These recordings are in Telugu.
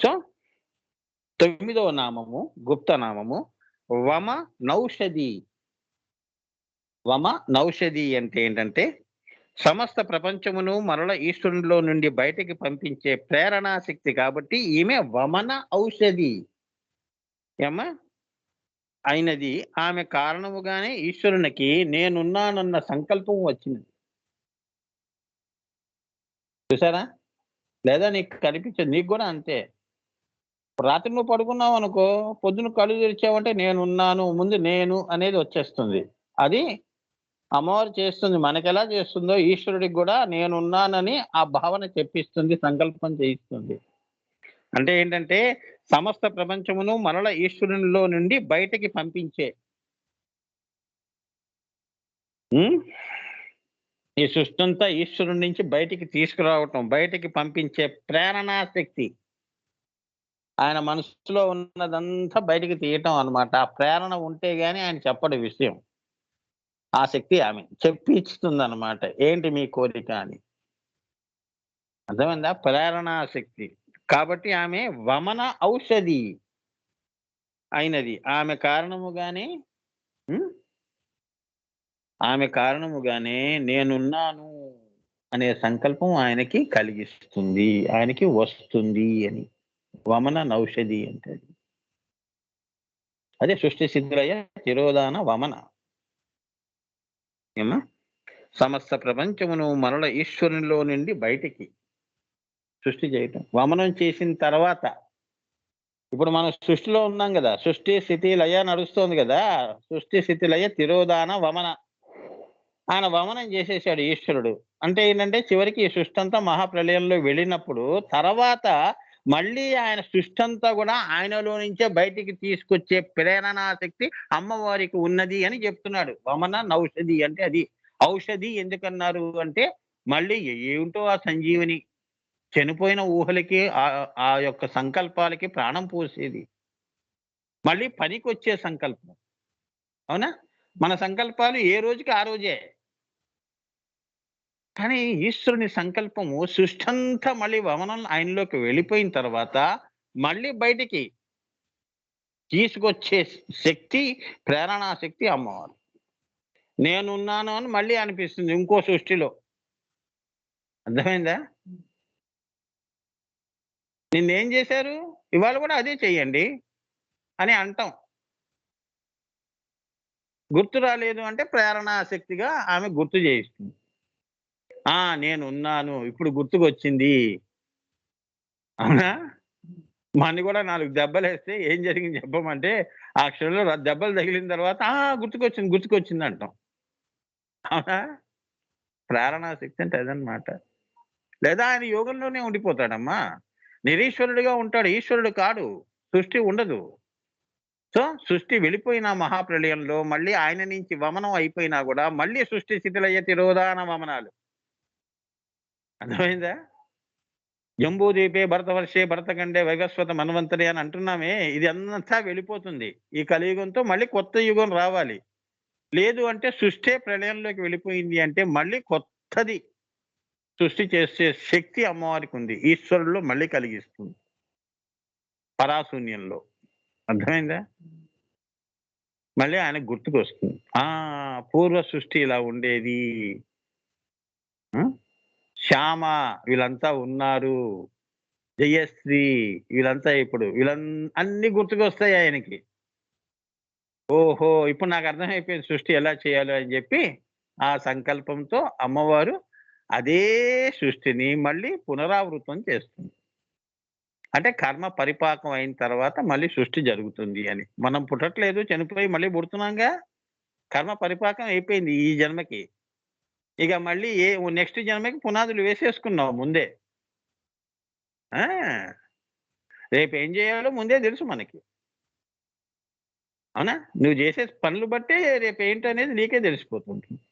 సో 9వ నామము గుప్త నామము వమ నౌషధి. వమ నౌషధి అంటే ఏంటంటే సమస్త ప్రపంచమును మరల ఈశ్వరునిలో నుండి బయటికి పంపించే ప్రేరణా శక్తి కాబట్టి ఈమె వమన ఔషధి ఏమా అయినది. ఆమె కారణముగానే ఈశ్వరునికి నేనున్నానన్న సంకల్పం వచ్చింది. చూసారా? లేదా నీకు కనిపించదు, నీకు కూడా అంతే. రాత్రి నువ్వు పడుకున్నావు అనుకో, పొద్దున కళ్ళు తెరిచావంటే నేనున్నాను, ముందు నేను అనేది వచ్చేస్తుంది. అది అమ్మవారు చేస్తుంది. మనకెలా చేస్తుందో ఈశ్వరుడికి కూడా నేనున్నానని ఆ భావన చెప్పిస్తుంది, సంకల్పం చేయిస్తుంది. అంటే ఏంటంటే సమస్త ప్రపంచమును మరల ఈశ్వరునిలో నుండి బయటికి పంపించే ఈ సృష్టి ఈశ్వరుడి నుంచి బయటికి తీసుకురావటం, బయటికి పంపించే ప్రేరణా శక్తి. ఆయన మనసులో ఉన్నదంతా బయటికి తీయటం అన్నమాట. ఆ ప్రేరణ ఉంటే గాని ఆయన చెప్పడు విషయం. ఆ శక్తి ఆమె చెప్పి ఇస్తుంది అన్నమాట. ఏంటి మీ కోరిక అని. అర్థమైందా? ప్రేరణా శక్తి. కాబట్టి ఆమె వమన ఔషధి అయినది. ఆమె కారణముగానే ఆమె కారణముగానే నేనున్నాను అనే సంకల్పం ఆయనకి కలిగిస్తుంది, ఆయనకి వస్తుంది అని. వమన నౌషధి అంటే అదే సృష్టి సిద్ధులయ్య తిరోధాన వమన. ఏమా సమస్త ప్రపంచమును మరల ఈశ్వరునిలో నుండి బయటికి సృష్టి చేయటం. వమనం చేసిన తర్వాత ఇప్పుడు మనం సృష్టిలో ఉన్నాం కదా, సృష్టి స్థితి లయ నడుస్తోంది కదా. సృష్టి స్థితి లయ తిరోధాన వమన. ఆయన వమనం చేసేసాడు ఈశ్వరుడు. అంటే ఏంటంటే చివరికి ఈ సృష్టి అంతా మహాప్రలయంలో వెళ్ళినప్పుడు తర్వాత మళ్ళీ ఆయన సృష్టి అంతా కూడా ఆయనలో నుంచే బయటికి తీసుకొచ్చే ప్రేరణా శక్తి అమ్మవారికి ఉన్నది అని చెప్తున్నాడు. వమన నౌషధి అంటే అది. ఔషధి ఎందుకన్నారు అంటే మళ్ళీ ఏమిటో ఆ సంజీవని, చనిపోయిన ఊహలకి ఆ యొక్క సంకల్పాలకి ప్రాణం పోసేది, మళ్ళీ పనికి వచ్చే సంకల్పం. అవునా? మన సంకల్పాలు ఏ రోజుకి ఆ రోజే. కానీ ఈశ్వరుని సంకల్పము సృష్టంతా మళ్ళీ వమనం ఆయనలోకి వెళ్ళిపోయిన తర్వాత మళ్ళీ బయటికి తీసుకొచ్చే శక్తి ప్రేరణా శక్తి అమ్మవారు. నేనున్నాను అని మళ్ళీ అనిపిస్తుంది ఇంకో సృష్టిలో. అర్థమైందా? నిన్నేం చేశారు, ఇవాళ కూడా అదే చెయ్యండి అని అంటాం. గుర్తు రాలేదు అంటే ప్రేరణా శక్తిగా ఆమె గుర్తు చేయిస్తుంది. నేనున్నాను ఇప్పుడు గుర్తుకొచ్చింది. అవునా? మన్ని కూడా 4 దెబ్బలేస్తే ఏం జరిగింది చెప్పమంటే ఆ క్షణంలో దెబ్బలు తగిలిన తర్వాత గుర్తుకొచ్చింది అంటాం. అవునా? ప్రేరణా శక్తి అంటే అదనమాట. లేదా ఆయన యోగంలోనే ఉండిపోతాడమ్మా. నిరీశ్వరుడిగా ఉంటాడు, ఈశ్వరుడు కాడు. సృష్టి ఉండదు. సో సృష్టి వెళ్ళిపోయిన మహాప్రళయంలో మళ్ళీ ఆయన నుంచి వమనం అయిపోయినా కూడా మళ్ళీ సృష్టి స్థితిలయ్యే తిరోధాన వమనాలు. అర్థమైందా? జంబూద్వీపే భరతవర్షే భరతఖండే వైవస్వత మన్వంతరి అని అంటున్నామే, ఇది అంతా వెళ్ళిపోతుంది. ఈ కలియుగంతో మళ్ళీ కొత్త యుగం రావాలి. లేదు అంటే సృష్టే ప్రళయంలోకి వెళ్ళిపోయింది అంటే మళ్ళీ కొత్తది సృష్టి చేసే శక్తి అమ్మవారికి ఉంది. ఈశ్వరుల్లో మళ్ళీ కలిగిస్తుంది పరాశూన్యంలో. అర్థమైందా? మళ్ళీ ఆయనకు గుర్తుకొస్తుంది. పూర్వ సృష్టి ఇలా ఉండేది. శ్యామ వీళ్ళంతా ఉన్నారు, జయశ్రీ వీళ్ళంతా ఇప్పుడు అన్ని గుర్తుకొస్తాయి ఆయనకి. ఓహో, ఇప్పుడు నాకు అర్థమైపోయింది సృష్టి ఎలా చేయాలో అని చెప్పి ఆ సంకల్పంతో అమ్మవారు అదే సృష్టిని మళ్ళీ పునరావృతం చేస్తుంది. అంటే కర్మ పరిపాకం అయిన తర్వాత మళ్ళీ సృష్టి జరుగుతుంది అని. మనం పుట్టట్లేదు, చనిపోయి మళ్ళీ పుడుతున్నాంగా. కర్మ పరిపాకం అయిపోయింది ఈ జన్మకి. ఇక మళ్ళీ నెక్స్ట్ జన్మకి పునాదులు వేసేసుకున్నావు ముందే. రేపు ఏం చేయాలో ముందే తెలుసు మనకి. అవునా? నువ్వు చేసే పనులు బట్టే రేపు ఏంటనేది నీకే తెలిసిపోతుంటుంది.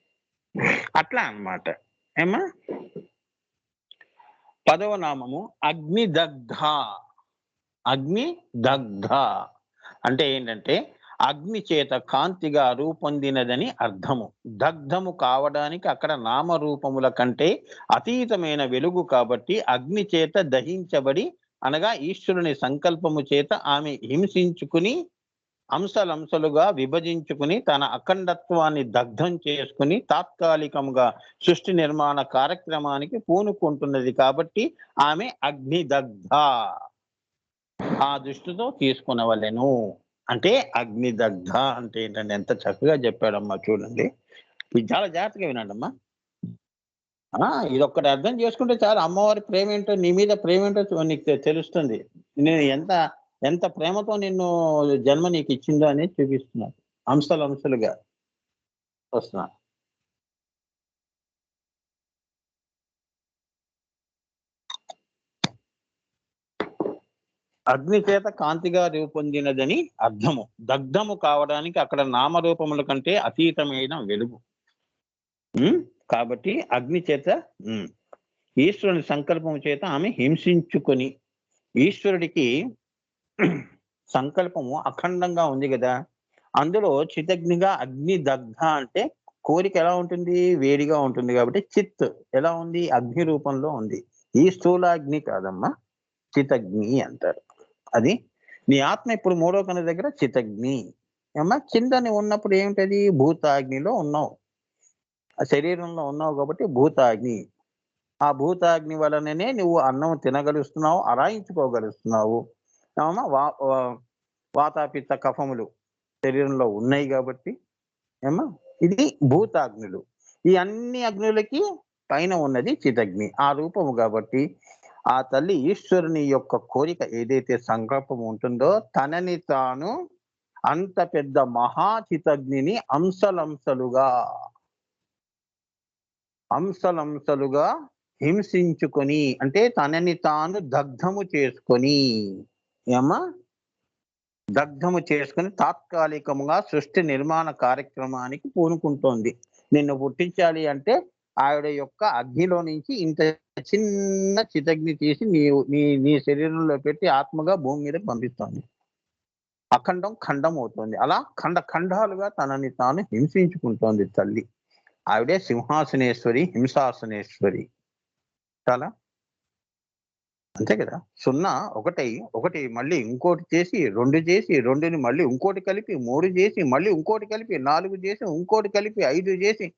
అట్లా అన్నమాట. ఏమ్మా? 10వ నామము అగ్నిదగ్ధ. అగ్నిదగ్ధ అంటే ఏంటంటే అగ్ని చేత కాంతిగా రూపొందినదని అర్థము. దగ్ధము కావడానికి అక్కడ నామరూపముల కంటే అతీతమైన వెలుగు కాబట్టి అగ్ని చేత దహించబడి అనగా ఈశ్వరుని సంకల్పము చేత ఆమె హింసించుకుని అంశలంశలుగా విభజించుకుని తన అఖండత్వాన్ని దగ్ధం చేసుకుని తాత్కాలికంగా సృష్టి నిర్మాణ కార్యక్రమానికి పూనుకుంటున్నది కాబట్టి ఆమె అగ్నిదగ్ధ. ఆ దృష్టితో తీసుకునవలెను. అంటే అగ్నిదగ్ధ అంటే ఏంటంటే ఎంత చక్కగా చెప్పాడమ్మా చూడండి. ఇది చాలా జాగ్రత్తగా వినండమ్మా. ఇదొక్కటి అర్థం చేసుకుంటే చాలు అమ్మవారి ప్రేమేంటో, నీ మీద ప్రేమేంటో నీకు తెలుస్తుంది. నేను ఎంత ఎంత ప్రేమతో నిన్ను జన్మ నీకిచ్చిందో అనేది చూపిస్తున్నాను. అంశలుగా వస్తున్నా. అగ్ని చేత కాంతిగా రూపొందినదని అర్థము. దగ్ధము కావడానికి అక్కడ నామరూపముల కంటే అతీతమైన వెలుగు. కాబట్టి అగ్ని చేత ఈశ్వరుని సంకల్పము చేత ఆమె హింసించుకొని, ఈశ్వరుడికి సంకల్పము అఖండంగా ఉంది కదా, అందులో చితగ్నిగా అగ్ని దగ్ధ అంటే కోరిక ఎలా ఉంటుంది? వేడిగా ఉంటుంది. కాబట్టి చిత్ ఎలా ఉంది? అగ్ని రూపంలో ఉంది. ఈ స్థూలాగ్ని కాదమ్మా, చితగ్ని అంటారు. అది నీ ఆత్మ ఇప్పుడు మూడో కన్ను దగ్గర చితగ్ని అమ్మా. కిందని ఉన్నప్పుడు ఏమిటది? భూతాగ్నిలో ఉన్నావు, ఆ శరీరంలో ఉన్నావు కాబట్టి భూతాగ్ని. ఆ భూతాగ్ని వలననే నువ్వు అన్నం తినగలుస్తున్నావు, అరాయించుకోగలుస్తున్నావు. వాతాపిత్త కఫములు శరీరంలో ఉన్నాయి కాబట్టి ఏమా, ఇది భూతాగ్నులు. ఈ అన్ని అగ్నులకి పైన ఉన్నది చితగ్ని, ఆ రూపము. కాబట్టి ఆ తల్లి ఈశ్వరుని యొక్క కోరిక ఏదైతే సంకల్పం ఉంటుందో, తనని తాను అంత పెద్ద మహాచితగ్నిని అంశలంశలుగా హింసించుకొని, అంటే తనని తాను దగ్ధము చేసుకొని ఏమా, దగ్ధము చేసుకుని తాత్కాలికముగా సృష్టి నిర్మాణ కార్యక్రమానికి పూనుకుంటోంది. నిన్ను పుట్టించాలి అంటే ఆవిడ యొక్క అగ్నిలో నుంచి ఇంత చిన్న చితగ్ని తీసి నీ శరీరంలో పెట్టి ఆత్మగా భూమి మీద పంపిస్తోంది. అఖండం ఖండం అవుతుంది. అలా ఖండాలుగా తనని తాను హింసించుకుంటోంది తల్లి. ఆవిడే సింహాసనేశ్వరి, హింసాసనేశ్వరి. చాలా అంతే కదా. 0 ఒకటి మళ్ళీ ఇంకోటి చేసి 2 చేసి 2ని మళ్ళీ ఇంకోటి కలిపి 3 చేసి మళ్ళీ ఇంకోటి కలిపి 4 చేసి ఇంకోటి కలిపి 5 చేసి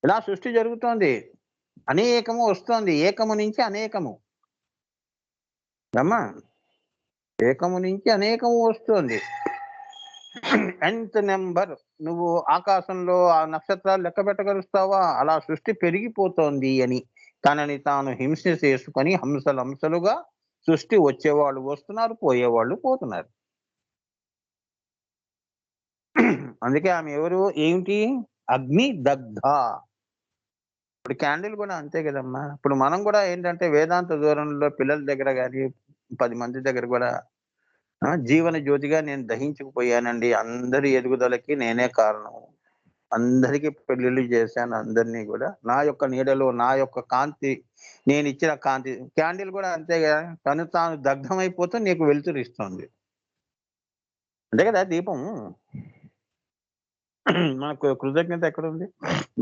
ఇలా సృష్టి జరుగుతోంది. అనేకము వస్తోంది. ఏకము నుంచి అనేకము అమ్మా, ఏకము నుంచి అనేకము వస్తోంది. ఎంత నెంబర్ నువ్వు ఆకాశంలో ఆ నక్షత్రాలు లెక్క పెట్టగలుస్తావా? అలా సృష్టి పెరిగిపోతోంది అని తనని తాను హింస చేసుకొని హంసలుగా సృష్టి వచ్చేవాళ్ళు వస్తున్నారు, పోయేవాళ్ళు పోతున్నారు. అందుకే ఆమె ఎవరు? ఏమిటి? అగ్ని దగ్ధ. ఇప్పుడు క్యాండిల్ కూడా అంతే కదమ్మా. ఇప్పుడు మనం కూడా ఏంటంటే వేదాంత దూరంలో పిల్లల దగ్గర కానీ 10 మంది దగ్గర కూడా జీవన జ్యోతిగా నేను దహించుకుపోయానండి. అందరి ఎదుగుదలకి నేనే కారణం. అందరికీ పెళ్లిళ్ళు చేశాను. అందరినీ కూడా నా యొక్క నీడలో నా యొక్క కాంతి, నేను ఇచ్చిన కాంతి. క్యాండిల్ కూడా అంతే కదా, తను తాను దగ్ధమైపోతూ నీకు వెలుతురు ఇస్తుంది. అంతే కదా దీపం. మనకు కృతజ్ఞత ఎక్కడుంది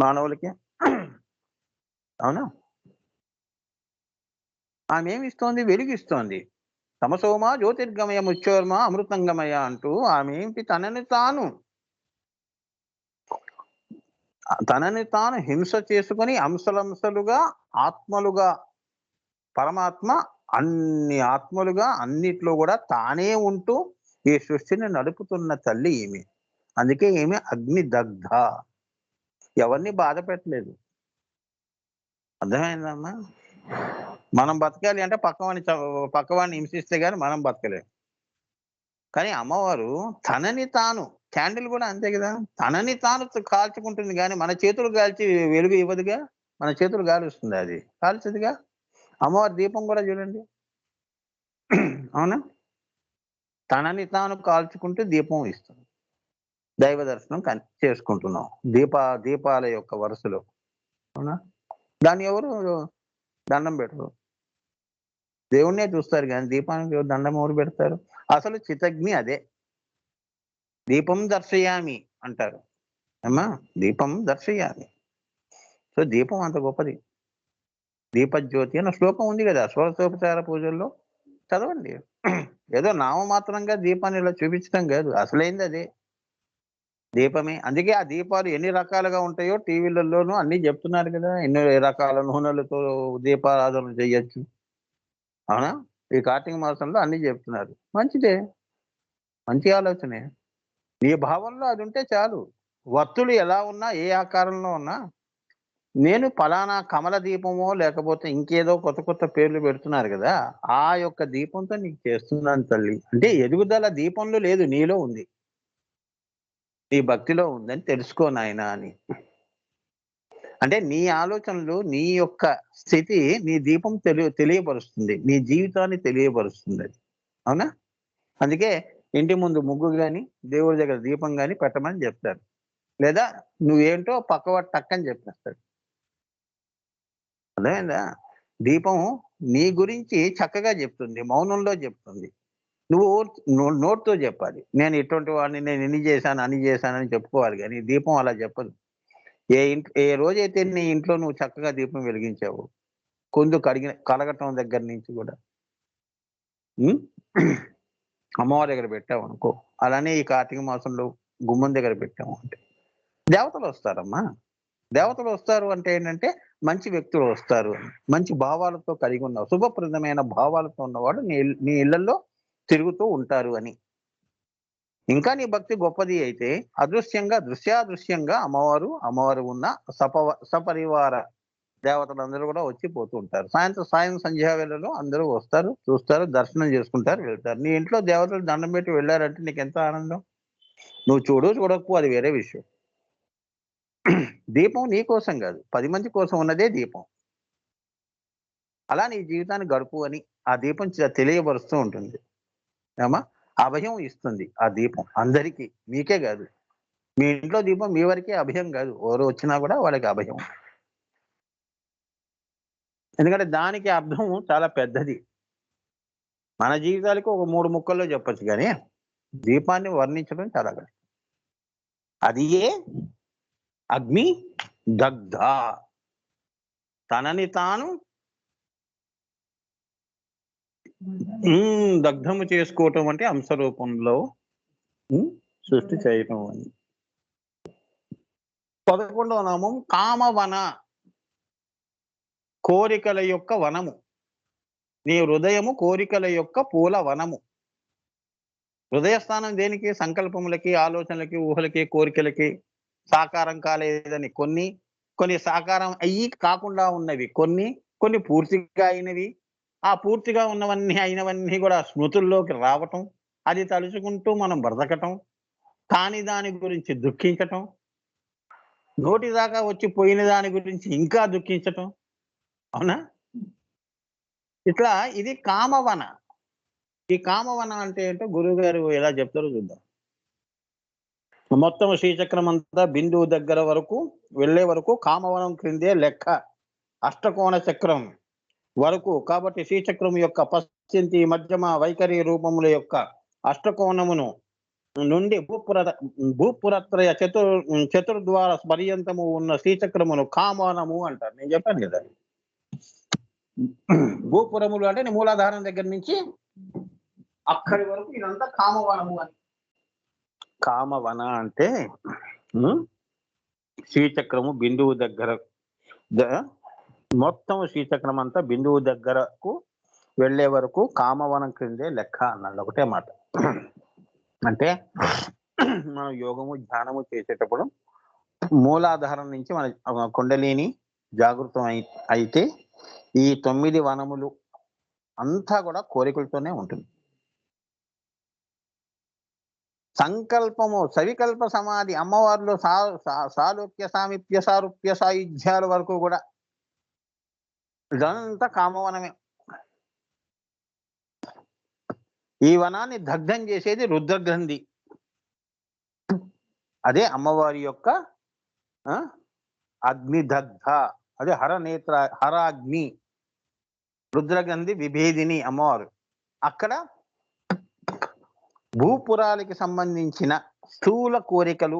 మానవులకి? అవునా? ఆమె ఏమి ఇస్తోంది? వెలుగిస్తోంది. తమసోమ జ్యోతిర్గమయ ముచ్చోర్మ అమృతంగమయ అంటూ ఆమె ఏంటి? తనని తాను హింస చేసుకొని అంశలంశలుగా ఆత్మలుగా, పరమాత్మ అన్ని ఆత్మలుగా అన్నిట్లో కూడా తానే ఉంటూ ఈ సృష్టిని నడుపుతున్న తల్లి ఈమె. అందుకే ఈమె అగ్ని దగ్ధ. ఎవరిని బాధ పెట్టలేదు. అర్థమైందమ్మా? మనం బతకాలి అంటే పక్కవాడిని హింసిస్తే గాని మనం బతకలేము. కానీ అమ్మవారు తనని తాను, క్యాండిల్ కూడా అంతే కదా, తనని తాను కాల్చుకుంటుంది కానీ మన చేతులు కాల్చి వెలుగు ఇవ్వదుగా. మన చేతులు కాలుస్తుంది, అది కాల్చదుగా. అమ్మవారి దీపం కూడా చూడండి. అవునా? తనని తాను కాల్చుకుంటూ దీపం ఇస్తుంది. దైవ దర్శనం చేసుకుంటున్నాం దీపాల యొక్క వరుసలో. అవునా? దాన్ని ఎవరు దండం పెట్టరు. దేవుణ్ణే చూస్తారు కానీ దీపానికి దండం ఎవరు పెడతారు? అసలు చితగ్ని అదే. దీపం దర్శయామి అంటారు అమ్మా, దీపం దర్శయామి. సో దీపం అంత గొప్పది. దీపజ్యోతి అన్న శ్లోకం ఉంది కదా షోడశోపచార పూజల్లో, చదవండి. ఏదో నామమాత్రంగా దీపాన్ని ఇలా చూపించడం కాదు, అసలైంది అదే దీపమే. అందుకే ఆ దీపాలు ఎన్ని రకాలుగా ఉంటాయో టీవీలలోనూ అన్ని చెప్తున్నారు కదా, ఎన్ని రకాల నూనెలతో దీపారాధన చేయొచ్చు. అవునా? ఈ కార్తీక మాసంలో అన్ని చెప్తున్నారు. మంచిదే, మంచి ఆలోచనే. నీ భావంలో అది ఉంటే చాలు. వత్తులు ఎలా ఉన్నా, ఏ ఆకారంలో ఉన్నా, నేను పలానా కమల దీపమో లేకపోతే ఇంకేదో కొత్త కొత్త పేర్లు పెడుతున్నారు కదా, ఆ యొక్క దీపంతో నీకు చేస్తున్నాను తల్లి అంటే ఎదుగుదల దీపంలో లేదు, నీలో ఉంది, నీ భక్తిలో ఉందని తెలుసుకో నాయనా అని. అంటే నీ ఆలోచనలు, నీ యొక్క స్థితి, నీ దీపం తెలియపరుస్తుంది, నీ జీవితాన్ని తెలియపరుస్తుంది అది. అవునా? అందుకే ఇంటి ముందు ముగ్గు గాని, దేవుడి దగ్గర దీపం గాని పెట్టమని చెప్తారు. లేదా నువ్వేంటో పక్కవాడు టక్కని చెప్పేస్తాడు. అర్థమైందా? దీపం నీ గురించి చక్కగా చెప్తుంది, మౌనంలో చెప్తుంది. నువ్వు నోటితో చెప్పాలి. నేను ఇటువంటి వాడిని, నేను ఇన్ని చేశాను, అన్ని చేశానని చెప్పుకోవాలి గానీ, దీపం అలా చెప్పదు. ఏ రోజైతే నీ ఇంట్లో నువ్వు చక్కగా దీపం వెలిగించావో, కొందు కడగటం దగ్గర నుంచి కూడా హ్మ్. అమ్మవారి దగ్గర పెట్టావనుకో, అలానే ఈ కార్తీక మాసంలో గుమ్మం దగ్గర పెట్టాము అంటే, దేవతలొస్తారమ్మా. దేవతలొస్తారు అంటే ఏంటంటే, మంచి వ్యక్తులు వస్తారు అని. మంచి భావాలతో కలిగి ఉన్న, శుభప్రదమైన భావాలతో ఉన్నవాడు నీ ఇళ్ళల్లో తిరుగుతూ ఉంటారు అని. ఇంకా నీ భక్తి గొప్పది అయితే దృశ్యాదృశ్యంగా అమ్మవారు ఉన్న సపరివార దేవతలందరూ కూడా వచ్చి పోతూ ఉంటారు. సాయం సంధ్యా వేళలో అందరూ వస్తారు, చూస్తారు, దర్శనం చేసుకుంటారు, వెళ్తారు. నీ ఇంట్లో దేవతలు దండం పెట్టి వెళ్ళారంటే నీకెంత ఆనందం. నువ్వు చూడకపో అది వేరే విషయం. దీపం నీ కోసం కాదు, 10 మంది కోసం ఉన్నదే దీపం. అలా నీ జీవితాన్ని గడుపు అని ఆ దీపం తెలియబరుస్తూ ఉంటుంది. ఏమా? అభయం ఇస్తుంది ఆ దీపం అందరికీ, మీకే కాదు. మీ ఇంట్లో దీపం మీ వరకే అభయం కాదు, ఎవరు వచ్చినా కూడా వాళ్ళకి అభయం. ఎందుకంటే దానికి అర్థం చాలా పెద్దది. మన జీవితాలకు ఒక 3 ముక్కల్లో చెప్పొచ్చు కానీ, దీపాన్ని వర్ణించడం చాలా కష్టం. అది ఏ అగ్ని దగ్ధ, తనని తాను దగ్ధము చేసుకోవటం అంటే అంశ రూపంలో సృష్టి చేయటం అని. 11వ నామం కామవన, కోరికల యొక్క వనము. నీ హృదయము కోరికల యొక్క పూల వనము. హృదయస్థానం దేనికి? సంకల్పములకి, ఆలోచనలకి, ఊహలకి, కోరికలకి. సాకారం కాలేదని కొన్ని సాకారం అయ్యి కాకుండా ఉన్నవి కొన్ని పూర్తిగా అయినవి. ఆ పూర్తిగా అయినవన్నీ కూడా స్మృతుల్లోకి రావటం, అది తలుచుకుంటూ మనం బ్రతకటం, కాని దాని గురించి దుఃఖించటం, నోటి దాకా వచ్చి పోయిన దాని గురించి ఇంకా దుఃఖించటం. అవునా? ఇట్లా ఇది కామవన. ఈ కామవన అంటే ఏంటో గురువు గారు ఎలా చెప్తారో చూద్దాం. మొత్తం శ్రీచక్రం అంతా బిందువు దగ్గర వరకు వెళ్ళే వరకు కామవనం క్రిందే లెక్క. అష్టకోణ చక్రం వరకు కాబట్టి శ్రీచక్రం యొక్క పశ్చింతి మధ్యమ వైఖరి రూపముల యొక్క అష్టకోణమును నుండి భూపురత్రయ చతుర్ద్వార పర్యంతము ఉన్న శ్రీచక్రమును కామవనము అంటారు. నేను చెప్పాను కదా, భూపురములు అంటే మూలాధారం దగ్గర నుంచి అక్కడి వరకు ఇదంతా కామవనము అని. కామవన అంటే శ్రీచక్రము బిందువు దగ్గర, మొత్తం శ్రీచక్రం అంతా బిందువు దగ్గరకు వెళ్ళే వరకు కామవనం క్రిందే లెక్క అన్నాడు. ఒకటే మాట. అంటే మనం యోగము ధ్యానము చేసేటప్పుడు మూలాధారం నుంచి మన కుండలిని జాగృతం అయితే ఈ 9 వనములు అంతా కూడా కోరికలతోనే ఉంటుంది. సంకల్పము, సవికల్ప సమాధి, అమ్మవారిలో సాలోక్య సామీప్య సారూప్య సాయుధ్యాల వరకు కూడా ఇదంతా కామవనమే. ఈ వనాన్ని దగ్ధం చేసేది రుద్రగ్రంథి. అదే అమ్మవారి యొక్క అగ్నిదగ్ధ, అదే హరాగ్ని, రుద్రగ్రంథి విభేదిని అమ్మవారు. అక్కడ భూపురాలకి సంబంధించిన స్థూల కోరికలు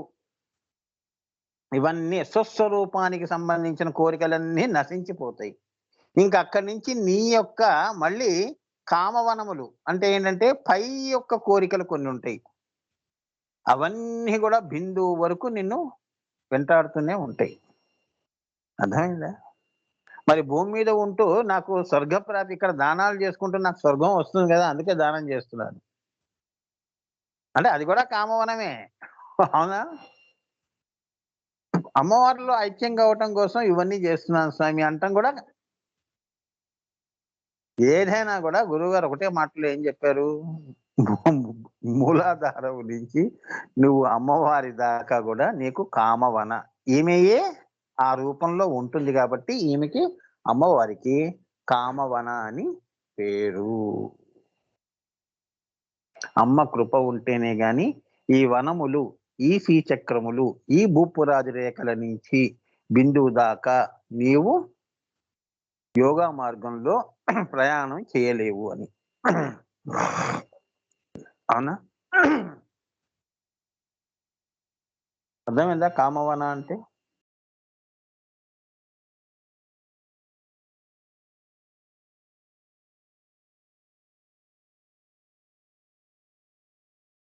ఇవన్నీ స్వస్వరూపానికి సంబంధించిన కోరికలన్నీ నశించిపోతాయి. ఇంకా అక్కడి నుంచి నీ యొక్క మళ్ళీ కామవనములు అంటే ఏంటంటే పై యొక్క కోరికలు కొన్ని ఉంటాయి. అవన్నీ కూడా బిందువు వరకు నిన్ను వెంటాడుతూనే ఉంటాయి. అర్థమైందా? మరి భూమి మీద ఉంటూ నాకు స్వర్గప్రాప్తి, ఇక్కడ దానాలు చేసుకుంటూ నాకు స్వర్గం వస్తుంది కదా, అందుకే దానం చేస్తున్నాను అంటే అది కూడా కామవనమే. అవునా? అమ్మవారిలో ఐక్యం కావటం కోసం ఇవన్నీ చేస్తున్నాను స్వామి అంటాం కూడా. ఏదైనా కూడా గురువుగారు ఒకటే మాటలో ఏం చెప్పారు, మూలాధారం నుంచి నువ్వు అమ్మవారి దాకా కూడా నీకు కామవన. ఈమెయే ఆ రూపంలో ఉంటుంది కాబట్టి ఈమెకి అమ్మవారికి కామవన అని పేరు. అమ్మ కృప ఉంటేనే గాని ఈ వనములు, ఈ శ్రీచక్రములు, ఈ భూపురాది రేఖల నుంచి బిందువు దాకా నీవు యోగా మార్గంలో ప్రయాణం చేయలేవు అని. అవునా? అర్థమైందా కామవన అంటే?